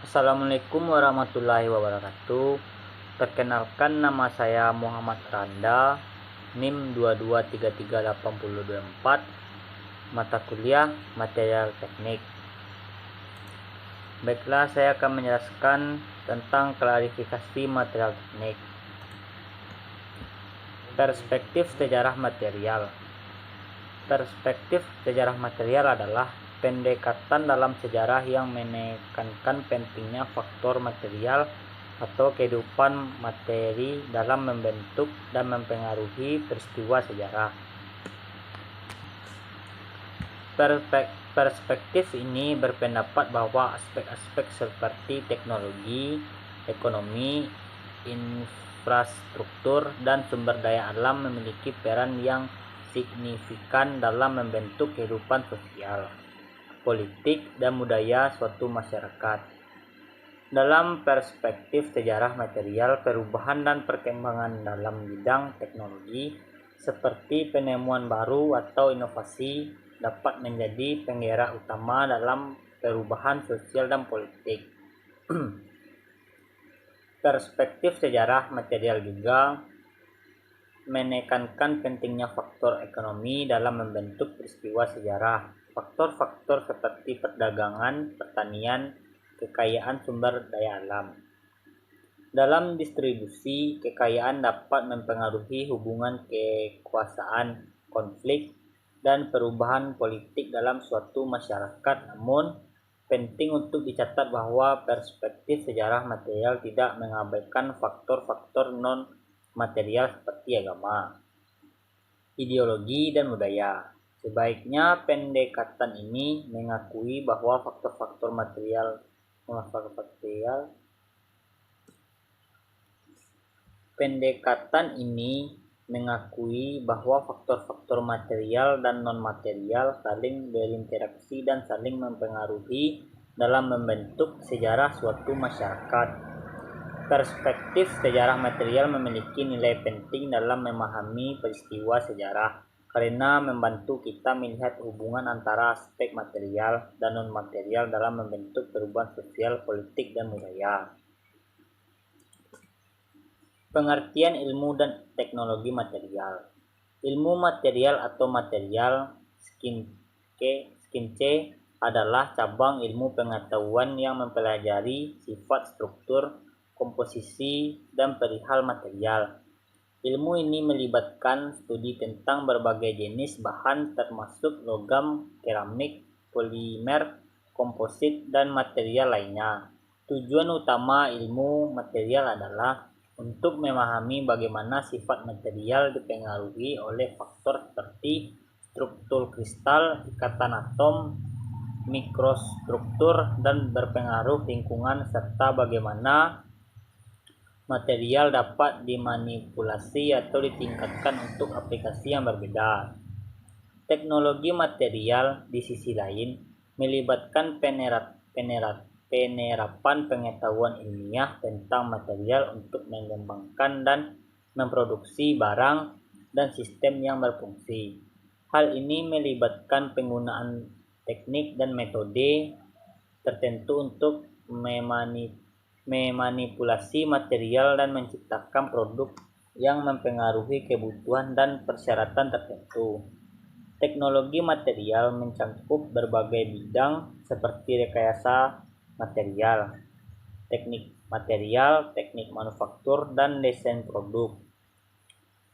Assalamualaikum warahmatullahi wabarakatuh. Perkenalkan, nama saya Muhammad Randa, NIM 22338024, mata kuliah Material Teknik. Baiklah, saya akan menjelaskan tentang klarifikasi material teknik. Perspektif sejarah material. Perspektif sejarah material adalah pendekatan dalam sejarah yang menekankan pentingnya faktor material atau kehidupan materi dalam membentuk dan mempengaruhi peristiwa sejarah. Perspektif ini berpendapat bahwa aspek-aspek seperti teknologi, ekonomi, infrastruktur, dan sumber daya alam memiliki peran yang signifikan dalam membentuk kehidupan sosial, politik, dan budaya suatu masyarakat. Dalam perspektif sejarah material, perubahan dan perkembangan dalam bidang teknologi seperti penemuan baru atau inovasi dapat menjadi penggerak utama dalam perubahan sosial dan politik. Perspektif sejarah material juga menekankan pentingnya faktor ekonomi dalam membentuk peristiwa sejarah. Faktor-faktor seperti perdagangan, pertanian, kekayaan sumber daya alam. Dalam distribusi, kekayaan dapat mempengaruhi hubungan kekuasaan, konflik, dan perubahan politik dalam suatu masyarakat. Namun, penting untuk dicatat bahwa perspektif sejarah material tidak mengabaikan faktor-faktor non-material seperti agama, ideologi, dan budaya. Sebaiknya pendekatan ini mengakui bahwa faktor-faktor material dan non-material saling berinteraksi dan saling mempengaruhi dalam membentuk sejarah suatu masyarakat. Perspektif sejarah material memiliki nilai penting dalam memahami peristiwa sejarah karena membantu kita melihat hubungan antara aspek material dan non-material dalam membentuk perubahan sosial, politik, dan budaya. Pengertian ilmu dan teknologi material. Ilmu material atau material science adalah cabang ilmu pengetahuan yang mempelajari sifat, struktur, komposisi, dan perihal material. Ilmu ini melibatkan studi tentang berbagai jenis bahan termasuk logam, keramik, polimer, komposit, dan material lainnya. Tujuan utama ilmu material adalah untuk memahami bagaimana sifat material dipengaruhi oleh faktor seperti struktur kristal, ikatan atom, mikrostruktur, dan berpengaruh lingkungan, serta bagaimana material dapat dimanipulasi atau ditingkatkan untuk aplikasi yang berbeda. Teknologi material di sisi lain melibatkan penerapan pengetahuan ilmiah tentang material untuk mengembangkan dan memproduksi barang dan sistem yang berfungsi. Hal ini melibatkan penggunaan teknik dan metode tertentu untuk memanipulasi material dan menciptakan produk yang mempengaruhi kebutuhan dan persyaratan tertentu. Teknologi material mencakup berbagai bidang seperti rekayasa material, teknik material, teknik manufaktur, dan desain produk.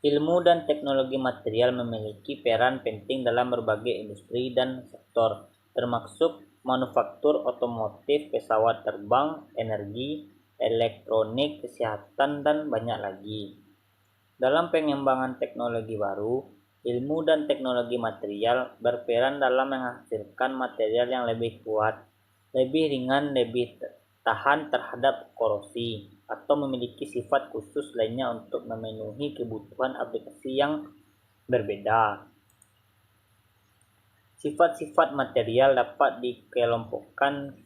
Ilmu dan teknologi material memiliki peran penting dalam berbagai industri dan sektor, termasuk manufaktur otomotif, pesawat terbang, energi, elektronik, kesehatan, dan banyak lagi. Dalam pengembangan teknologi baru, ilmu dan teknologi material berperan dalam menghasilkan material yang lebih kuat, lebih ringan, lebih tahan terhadap korosi, atau memiliki sifat khusus lainnya untuk memenuhi kebutuhan aplikasi yang berbeda. Sifat-sifat material dapat dikelompokkan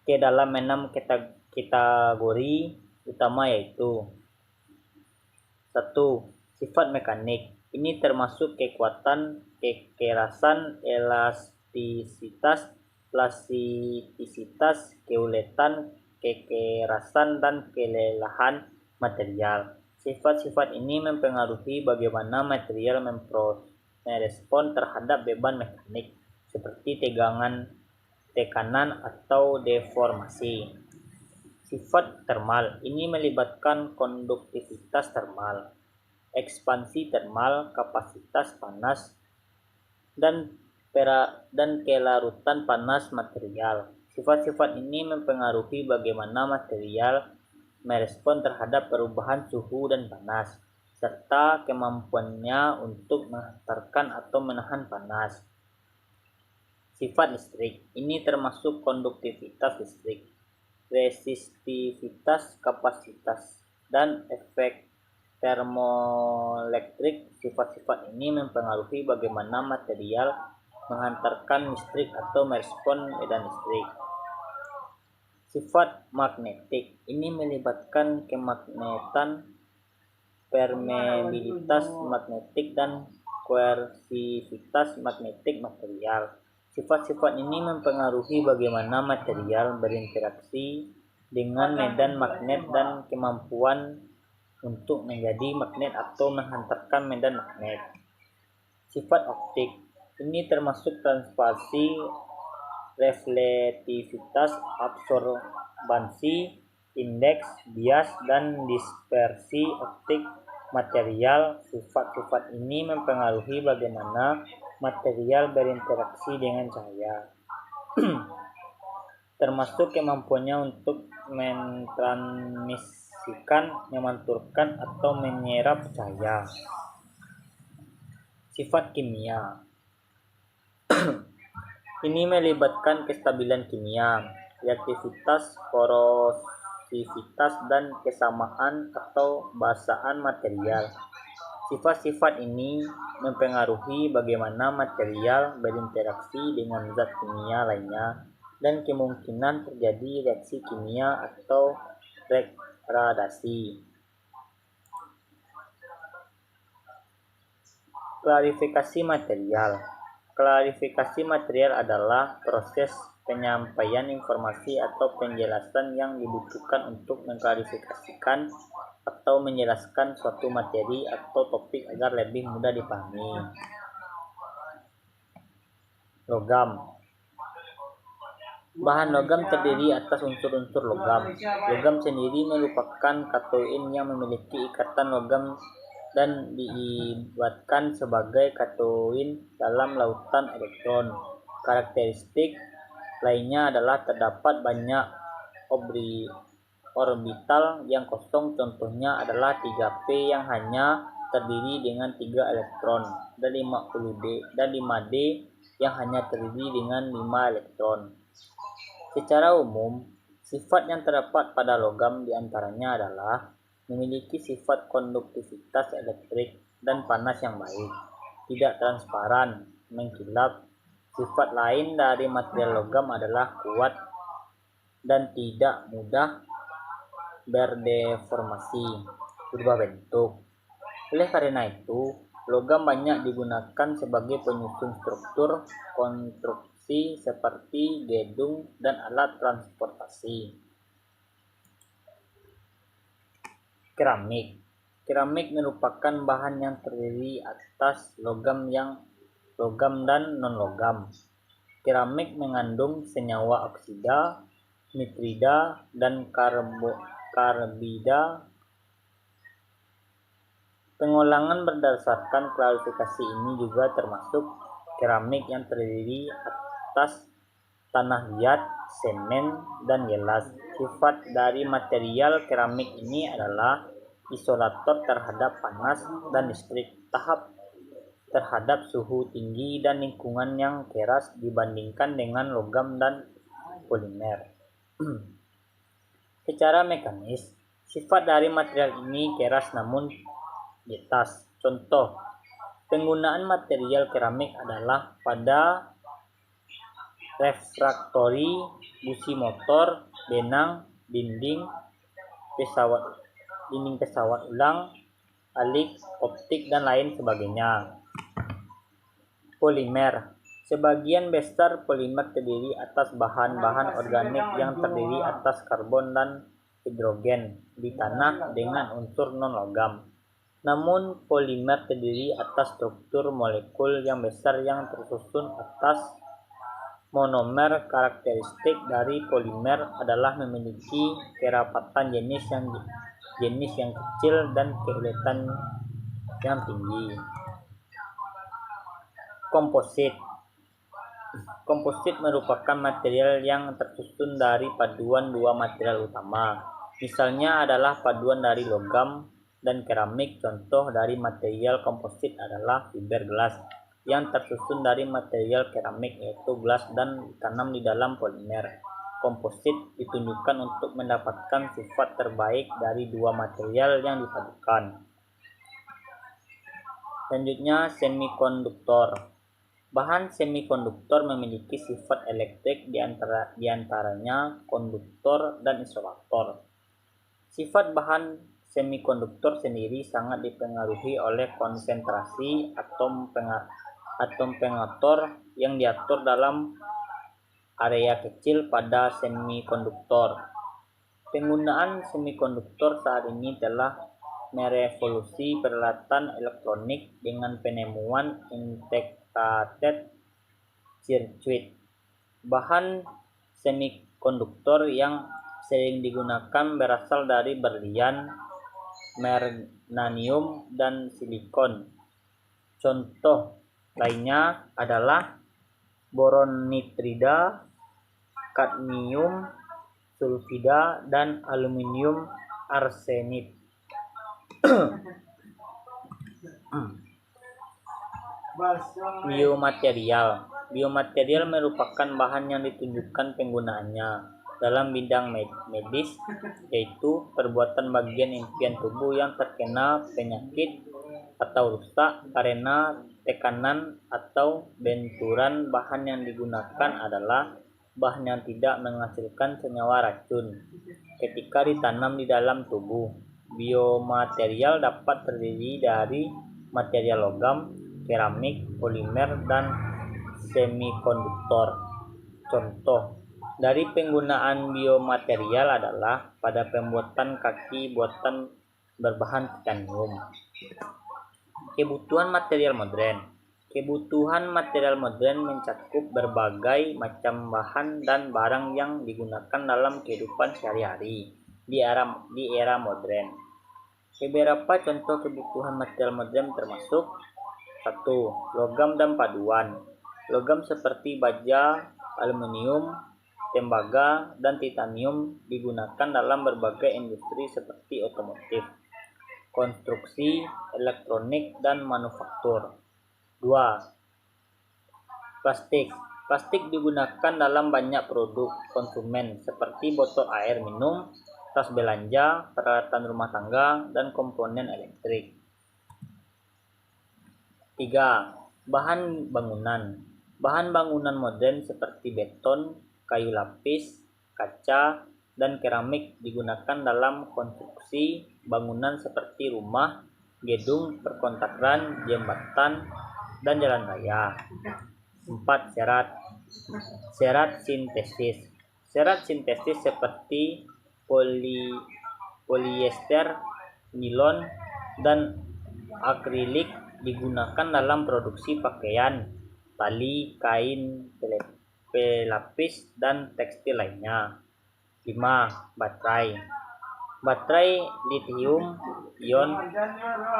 ke dalam 6 kategori utama, yaitu 1. Sifat mekanik. Ini termasuk kekuatan, kekerasan, elastisitas, plastisitas, keuletan, kekerasan, dan kelelahan material. Sifat-sifat ini mempengaruhi bagaimana material merespon terhadap beban mekanik, seperti tekanan, atau deformasi. Sifat termal ini melibatkan konduktivitas termal, ekspansi termal, kapasitas panas, dan kelarutan panas material. Sifat-sifat ini mempengaruhi bagaimana material merespon terhadap perubahan suhu dan panas, serta kemampuannya untuk menghantarkan atau menahan panas. Sifat listrik ini termasuk konduktivitas listrik, resistivitas, kapasitas, dan efek termoelektrik. Sifat-sifat ini mempengaruhi bagaimana material menghantarkan listrik atau merespon medan listrik. Sifat magnetik ini melibatkan kemagnetan, permeabilitas magnetik, dan koersivitas magnetik material. Sifat-sifat ini mempengaruhi bagaimana material berinteraksi dengan medan magnet dan kemampuan untuk menjadi magnet atau menghantarkan medan magnet. Sifat optik ini termasuk transparansi, reflektivitas, absorbansi, indeks, bias, dan dispersi optik material. Sifat-sifat ini mempengaruhi bagaimana material berinteraksi dengan cahaya, termasuk kemampuannya untuk mentransmisikan, memantulkan, atau menyerap cahaya. Sifat kimia ini melibatkan kestabilan kimia, reaktivitas, korosivitas, dan kesamaan atau basaan material. Sifat-sifat ini mempengaruhi bagaimana material berinteraksi dengan zat kimia lainnya dan kemungkinan terjadi reaksi kimia atau degradasi. Klarifikasi material. Klarifikasi material adalah proses penyampaian informasi atau penjelasan yang dibutuhkan untuk mengklarifikasikan atau menjelaskan suatu materi atau topik agar lebih mudah dipahami. Logam. Bahan logam terdiri atas unsur-unsur logam. Logam sendiri merupakan katoin yang memiliki ikatan logam dan diibaratkan sebagai katoin dalam lautan elektron. Karakteristik lainnya adalah terdapat banyak orbital yang kosong, contohnya adalah 3p yang hanya terdiri dengan 3 elektron, dan 5D yang hanya terdiri dengan 5 elektron. Secara umum, sifat yang terdapat pada logam diantaranya adalah memiliki sifat konduktivitas elektrik dan panas yang baik, tidak transparan, mengkilap. Sifat lain dari material logam adalah kuat dan tidak mudah berdeformasi, berubah bentuk. Oleh karena itu, logam banyak digunakan sebagai penyusun struktur konstruksi seperti gedung dan alat transportasi. Keramik. Keramik merupakan bahan yang terdiri atas logam dan non-logam. Keramik mengandung senyawa oksida, nitrida, dan karbida. Pengulangan berdasarkan klasifikasi ini juga termasuk keramik yang terdiri atas tanah liat, semen, dan gelas. Sifat dari material keramik ini adalah isolator terhadap panas dan listrik, tahap terhadap suhu tinggi, dan lingkungan yang keras dibandingkan dengan logam dan polimer. Secara mekanis, sifat dari material ini keras namun getas. Contoh penggunaan material keramik adalah pada refraktori, busi motor, benang, dinding pesawat ulang, alik, optik, dan lain sebagainya. Polimer. Sebagian besar polimer terdiri atas bahan-bahan organik yang terdiri atas karbon dan hidrogen di tanah dengan unsur non-logam. Namun, polimer terdiri atas struktur molekul yang besar yang tersusun atas monomer. Karakteristik dari polimer adalah memiliki kerapatan jenis yang kecil dan keuletan yang tinggi. Komposit merupakan material yang tersusun dari paduan dua material utama. Misalnya adalah paduan dari logam dan keramik. Contoh dari material komposit adalah fiberglass yang tersusun dari material keramik yaitu gelas dan ditanam di dalam polimer. Komposit ditunjukkan untuk mendapatkan sifat terbaik dari dua material yang dipadukan. Selanjutnya, semikonduktor. Bahan semikonduktor memiliki sifat elektrik diantaranya konduktor dan isolator. Sifat bahan semikonduktor sendiri sangat dipengaruhi oleh konsentrasi atom pengator yang diatur dalam area kecil pada semikonduktor. Penggunaan semikonduktor saat ini telah merevolusi peralatan elektronik dengan penemuan integrated circuit. Bahan semikonduktor yang sering digunakan berasal dari berlian, germanium, dan silikon. Contoh lainnya adalah boron nitrida, kadmium sulfida, dan aluminium arsenid. Biomaterial merupakan bahan yang ditunjukkan penggunaannya dalam bidang medis, yaitu perbuatan bagian impian tubuh yang terkena penyakit atau rusak karena tekanan atau benturan. Bahan yang digunakan adalah bahan yang tidak menghasilkan senyawa racun ketika ditanam di dalam tubuh. Biomaterial dapat terdiri dari material logam, keramik, polimer, dan semikonduktor. Contoh dari penggunaan biomaterial adalah pada pembuatan kaki buatan berbahan titanium. Kebutuhan material modern mencakup berbagai macam bahan dan barang yang digunakan dalam kehidupan sehari-hari di era modern. Beberapa contoh kebutuhan material modern termasuk 1. Logam dan paduan. Logam seperti baja, aluminium, tembaga, dan titanium digunakan dalam berbagai industri seperti otomotif, konstruksi, elektronik, dan manufaktur. 2. Plastik. Plastik digunakan dalam banyak produk konsumen seperti botol air minum, tas belanja, peralatan rumah tangga, dan komponen elektrik. 3. Bahan bangunan. Bahan bangunan modern seperti beton, kayu lapis, kaca, dan keramik digunakan dalam konstruksi bangunan seperti rumah, gedung, perkontrakan, jembatan, dan jalan raya. 4. Serat sintesis. Serat sintesis seperti polyester, nilon, dan akrilik digunakan dalam produksi pakaian, tali, kain, pelapis, dan tekstil lainnya. 5. Baterai. Baterai lithium-ion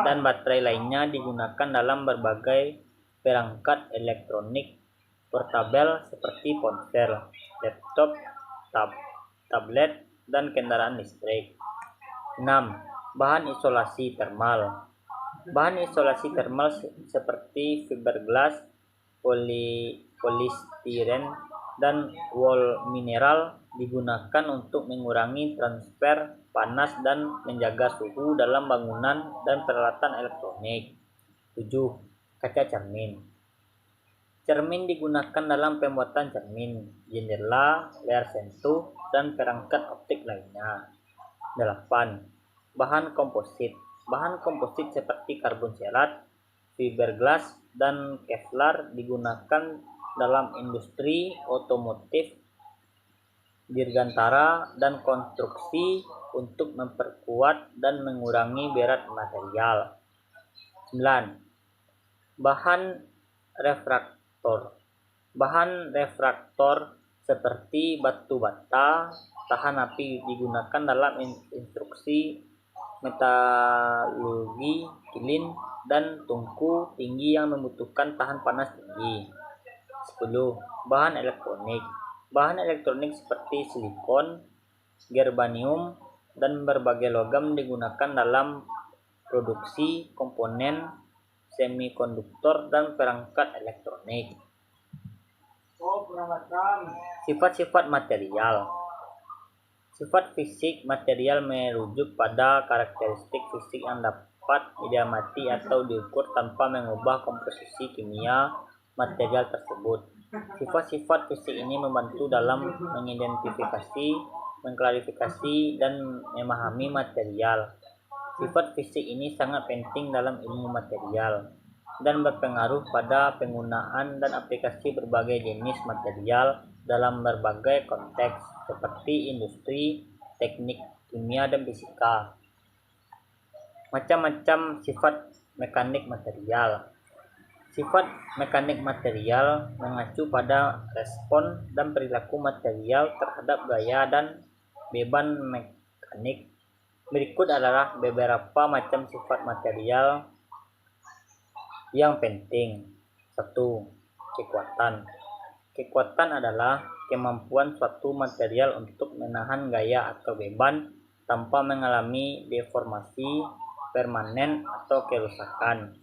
dan baterai lainnya digunakan dalam berbagai perangkat elektronik portabel seperti ponsel, laptop, tablet, dan kendaraan listrik. 6. Bahan isolasi termal. Bahan isolasi termal seperti fiberglass, polistiren, dan wol mineral digunakan untuk mengurangi transfer panas dan menjaga suhu dalam bangunan dan peralatan elektronik. 7. Kaca cermin. Cermin digunakan dalam pembuatan cermin, jendela, layar sentuh, dan perangkat optik lainnya. 8. Bahan komposit. Bahan komposit seperti karbon serat, fiberglass, dan kevlar digunakan dalam industri otomotif, dirgantara, dan konstruksi untuk memperkuat dan mengurangi berat material. 9. Bahan refraktor. Bahan refraktor seperti batu bata tahan api digunakan dalam instruksi metalurgi, kilin, dan tungku tinggi yang membutuhkan tahan panas tinggi. 10. Bahan elektronik. Bahan elektronik seperti silikon, gerbanium, dan berbagai logam digunakan dalam produksi komponen semikonduktor dan perangkat elektronik. Sifat-sifat material. Sifat fisik material merujuk pada karakteristik fisik yang dapat diamati atau diukur tanpa mengubah komposisi kimia material tersebut. Sifat-sifat fisik ini membantu dalam mengidentifikasi, mengklarifikasi, dan memahami material. Sifat fisik ini sangat penting dalam ilmu material dan berpengaruh pada penggunaan dan aplikasi berbagai jenis material dalam berbagai konteks seperti industri, teknik, kimia, dan fisika. Macam-macam sifat mekanik material. Sifat mekanik material mengacu pada respon dan perilaku material terhadap gaya dan beban mekanik. Berikut adalah beberapa macam sifat material yang penting. 1. Kekuatan. Kekuatan adalah kemampuan suatu material untuk menahan gaya atau beban tanpa mengalami deformasi permanen atau kerusakan.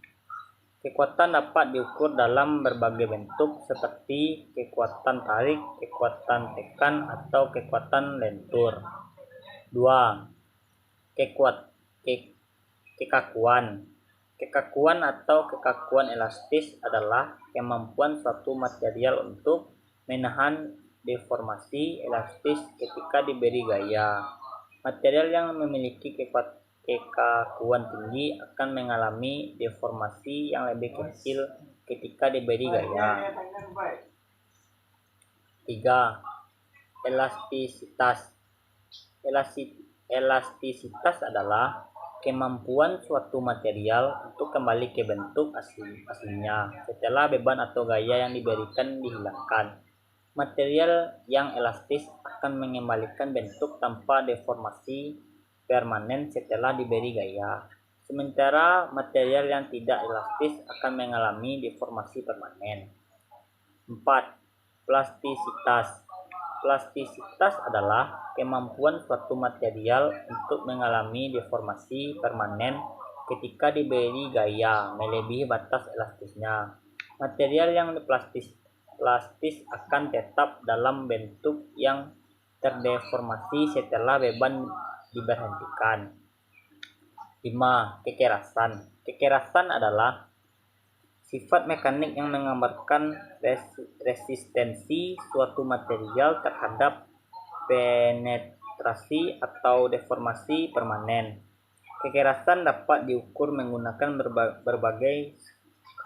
Kekuatan dapat diukur dalam berbagai bentuk seperti kekuatan tarik, kekuatan tekan, atau kekuatan lentur. 2. Kekakuan. Kekakuan atau kekakuan elastis adalah kemampuan suatu material untuk menahan deformasi elastis ketika diberi gaya. Material yang memiliki kekakuan tinggi akan mengalami deformasi yang lebih kecil ketika diberi gaya. 3. Elastisitas. Elastisitas adalah kemampuan suatu material untuk kembali ke bentuk aslinya setelah beban atau gaya yang diberikan dihilangkan. Material yang elastis akan mengembalikan bentuk tanpa deformasi permanen setelah diberi gaya. Sementara material yang tidak elastis akan mengalami deformasi permanen. 4. Plastisitas. Plastisitas adalah kemampuan suatu material untuk mengalami deformasi permanen ketika diberi gaya melebihi batas elastisnya. Material yang plastis akan tetap dalam bentuk yang terdeformasi setelah beban diberhentikan. 5. Kekerasan. Kekerasan adalah sifat mekanik yang menggambarkan resistensi suatu material terhadap penetrasi atau deformasi permanen. Kekerasan dapat diukur menggunakan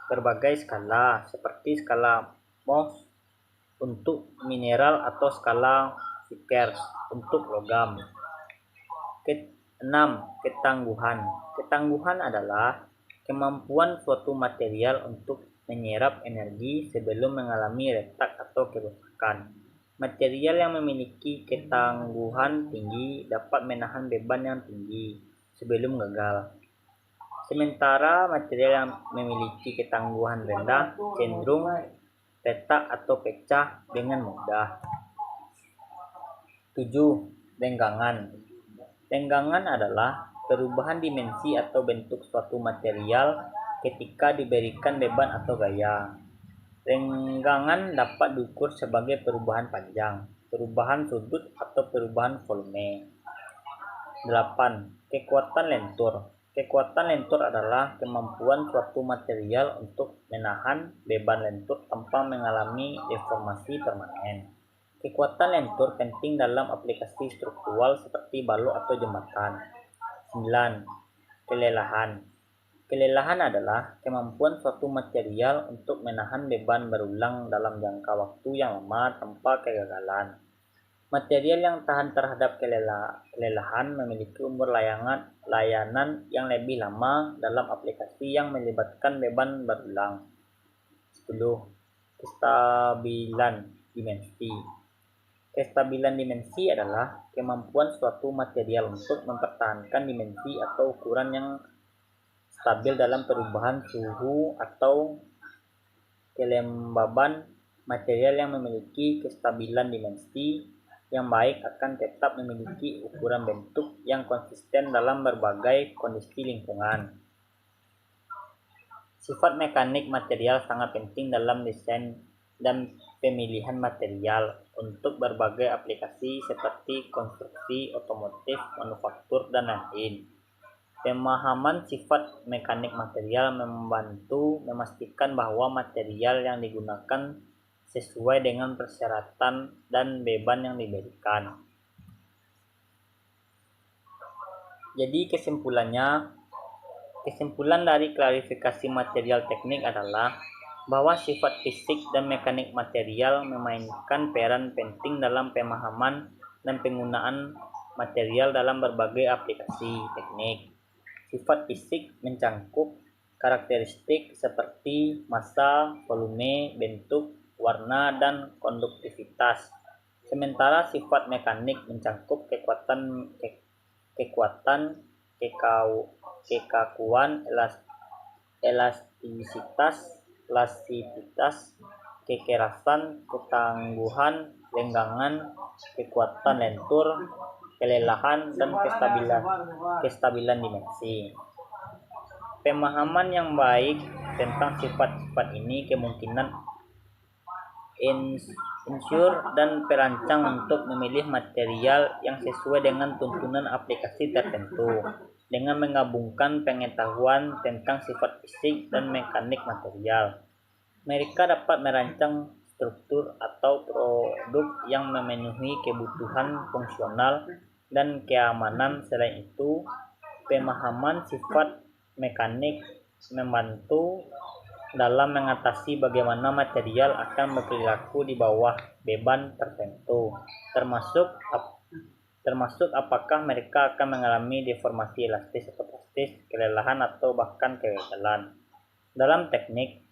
berbagai skala, seperti skala Mohs untuk mineral atau skala Vickers untuk logam. 6. Ketangguhan. Ketangguhan adalah kemampuan suatu material untuk menyerap energi sebelum mengalami retak atau kerusakan. Material yang memiliki ketangguhan tinggi dapat menahan beban yang tinggi sebelum gagal. Sementara material yang memiliki ketangguhan rendah cenderung retak atau pecah dengan mudah. 7. Renggangan. Renggangan adalah perubahan dimensi atau bentuk suatu material ketika diberikan beban atau gaya. Renggangan dapat diukur sebagai perubahan panjang, perubahan sudut, atau perubahan volume. 8. Kekuatan lentur. Kekuatan lentur adalah kemampuan suatu material untuk menahan beban lentur tanpa mengalami deformasi permanen. Kekuatan lentur penting dalam aplikasi struktural seperti balok atau jembatan. 9. Kelelahan. Kelelahan adalah kemampuan suatu material untuk menahan beban berulang dalam jangka waktu yang lama tanpa kegagalan. Material yang tahan terhadap kelelahan memiliki umur layanan yang lebih lama dalam aplikasi yang melibatkan beban berulang. 10. Kestabilan dimensi. Kestabilan dimensi adalah kemampuan suatu material untuk mempertahankan dimensi atau ukuran yang stabil dalam perubahan suhu atau kelembaban. Material yang memiliki kestabilan dimensi yang baik akan tetap memiliki ukuran bentuk yang konsisten dalam berbagai kondisi lingkungan. Sifat mekanik material sangat penting dalam desain dan pemilihan material untuk berbagai aplikasi seperti konstruksi, otomotif, manufaktur, dan lain-lain. Pemahaman sifat mekanik material membantu memastikan bahwa material yang digunakan sesuai dengan persyaratan dan beban yang diberikan. Jadi kesimpulan dari klarifikasi material teknik adalah bahwa sifat fisik dan mekanik material memainkan peran penting dalam pemahaman dan penggunaan material dalam berbagai aplikasi teknik. Sifat fisik mencangkup karakteristik seperti massa, volume, bentuk, warna, dan konduktivitas. Sementara sifat mekanik mencangkup kekuatan, kekakuan, elastisitas, elastivitas, kekerasan, ketangguhan, renggangan, kekuatan lentur, kelelahan, dan kestabilan dimensi. Pemahaman yang baik tentang sifat-sifat ini kemungkinan ensure dan perancang untuk memilih material yang sesuai dengan tuntunan aplikasi tertentu. Dengan menggabungkan pengetahuan tentang sifat fisik dan mekanik material, mereka dapat merancang struktur atau produk yang memenuhi kebutuhan fungsional dan keamanan. Selain itu, pemahaman sifat mekanik membantu dalam mengatasi bagaimana material akan berperilaku di bawah beban tertentu, termasuk apakah mereka akan mengalami deformasi elastis atau plastis, kelelahan, atau bahkan kegagalan. Dalam teknik,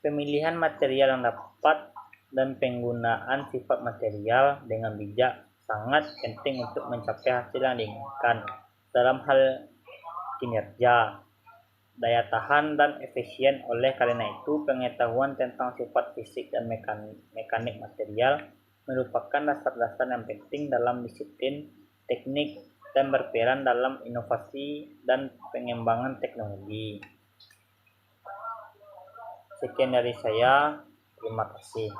pemilihan material yang tepat dan penggunaan sifat material dengan bijak sangat penting untuk mencapai hasil yang diinginkan dalam hal kinerja, daya tahan, dan efisien. Oleh karena itu, pengetahuan tentang sifat fisik dan mekanik material merupakan dasar-dasar yang penting dalam disiplin teknik dan berperan dalam inovasi dan pengembangan teknologi. Sekian dari saya, terima kasih.